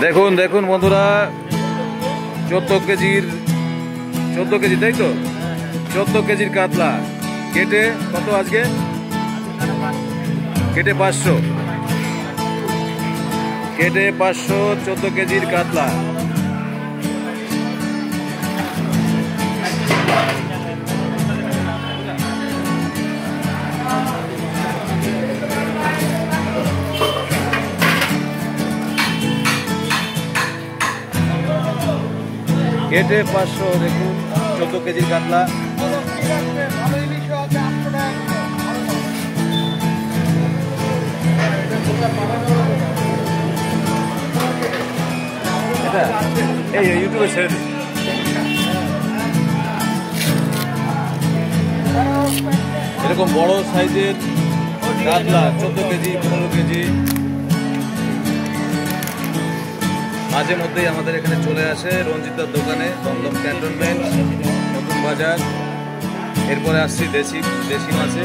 দেখুন দেখুন বন্ধুরা, 14 কেজি, তাই তো? 14 কেজির কাতলা কেটে কত আজকে? কেটে 500, কেটে 500 14 কেজির কাতলা। কেটে 500, দেখুন 14 কেজির কাতলা। এই ইউটিউবে ছেড়ে দিন। এরকম বড় সাইজের কাতলা 14 কেজি 15 কেজি মাঝে মধ্যেই আমাদের এখানে চলে আসে রঞ্জিতার দোকানে, দমদম ক্যান্টনমেন্ট, নতুন বাজার। এরপরে আসছি দেশি মাছে।